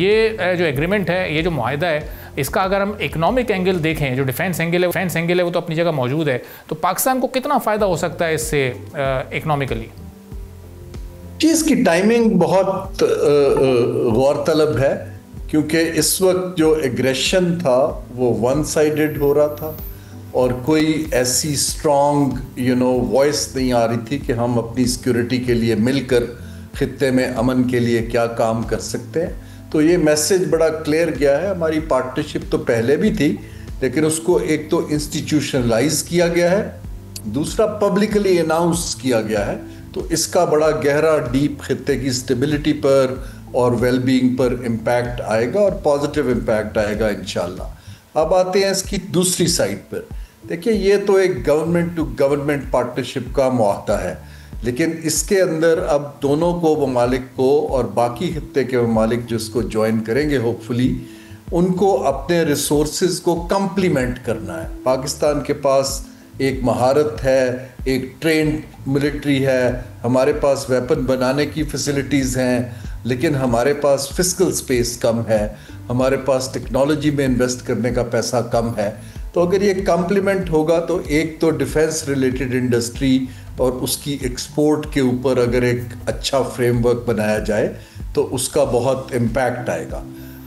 ये जो एग्रीमेंट है, ये जो मुआहदा है, इसका अगर हम इकोनॉमिक एंगल देखें, जो डिफेंस एंगल है वो तो अपनी जगह मौजूद है, तो पाकिस्तान को कितना फ़ायदा हो सकता है इससे इकोनॉमिकली? चीज़ की टाइमिंग बहुत गौरतलब है, क्योंकि इस वक्त जो एग्रेशन था वो वन साइडेड हो रहा था और कोई ऐसी स्ट्रॉन्ग वॉइस नहीं आ रही थी कि हम अपनी सिक्योरिटी के लिए मिलकर खित्ते में अमन के लिए क्या काम कर सकते हैं। तो ये मैसेज बड़ा क्लियर गया है। हमारी पार्टनरशिप तो पहले भी थी, लेकिन उसको एक तो इंस्टीट्यूशनलाइज किया गया है, दूसरा पब्लिकली अनाउंस किया गया है। तो इसका बड़ा गहरा डीप खित्ते की स्टेबिलिटी पर और वेलबींग पर इम्पैक्ट आएगा और पॉजिटिव इम्पैक्ट आएगा इंशाल्लाह। अब आते हैं इसकी दूसरी साइड पर। देखिए, ये तो एक गवर्नमेंट टू गवर्नमेंट पार्टनरशिप का मुआहदा है, लेकिन इसके अंदर अब दोनों को ममालिक को और बाकी खित्ते के ममालिक जो इसको ज्वाइन करेंगे होपफुली, उनको अपने रिसोर्सेज को कम्प्लीमेंट करना है। पाकिस्तान के पास एक महारत है, एक ट्रेंड मिलिट्री है, हमारे पास वेपन बनाने की फैसिलिटीज़ हैं, लेकिन हमारे पास फिस्कल स्पेस कम है, हमारे पास टेक्नोलॉजी में इन्वेस्ट करने का पैसा कम है। तो अगर ये कम्प्लीमेंट होगा तो एक तो डिफेंस रिलेटेड इंडस्ट्री और उसकी एक्सपोर्ट के ऊपर अगर एक अच्छा फ्रेमवर्क बनाया जाए तो उसका बहुत इम्पैक्ट आएगा।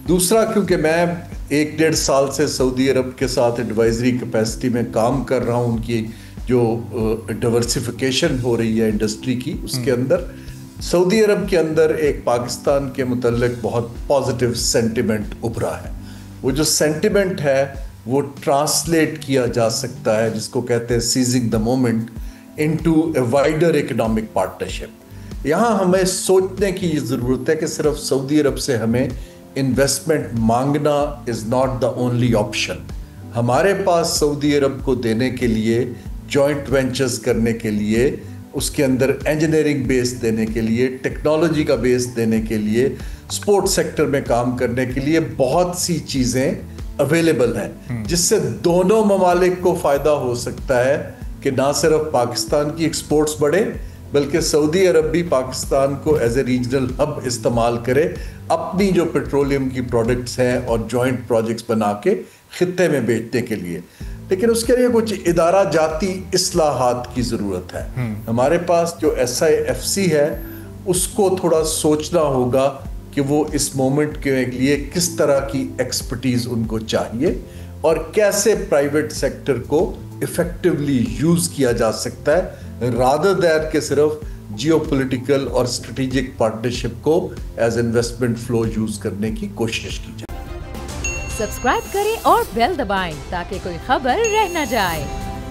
दूसरा, क्योंकि मैं 1-1.5 साल से सऊदी अरब के साथ एडवाइजरी कैपेसिटी में काम कर रहा हूँ, उनकी जो डाइवर्सिफिकेशन हो रही है इंडस्ट्री की, उसके अंदर सऊदी अरब के अंदर एक पाकिस्तान के मुतल्लिक बहुत पॉजिटिव सेंटिमेंट उभरा है। वो जो सेंटिमेंट है वो ट्रांसलेट किया जा सकता है, जिसको कहते हैं seizing the moment, into a wider economic partnership. यहाँ हमें सोचने की ज़रूरत है कि सिर्फ सऊदी अरब से हमें इन्वेस्टमेंट मांगना is not the only option. हमारे पास सऊदी अरब को देने के लिए, जॉइंट वेंचर्स करने के लिए, उसके अंदर इंजीनियरिंग बेस देने के लिए, टेक्नोलॉजी का बेस देने के लिए, स्पोर्ट्स सेक्टर में काम करने के लिए बहुत सी चीज़ें अवेलेबल हैं, जिससे दोनों ममालिक को फ़ायदा हो सकता है कि ना सिर्फ पाकिस्तान की एक्सपोर्ट्स बढ़े, बल्कि सऊदी अरब भी पाकिस्तान को एज ए रीजनल हब इस्तेमाल करे अपनी जो पेट्रोलियम की प्रोडक्ट्स हैं और जॉइंट प्रोजेक्ट्स बना के खित्ते में बेचने के लिए। लेकिन उसके लिए कुछ इदारा जाती इस्लाहात की ज़रूरत है। हमारे पास जो SIFC है उसको थोड़ा सोचना होगा कि वो इस मोमेंट के लिए किस तरह की एक्सपर्टीज़ उनको चाहिए और कैसे प्राइवेट सेक्टर को इफ़ेक्टिवली यूज़ किया जा सकता है, रादर दैन के सिर्फ जियोपॉलिटिकल और स्ट्रेटेजिक पार्टनरशिप को एज इन्वेस्टमेंट फ्लो यूज़ करने की कोशिश की जाए। सब्सक्राइब करें और बेल दबाएं ताकि कोई खबर रह न जाए।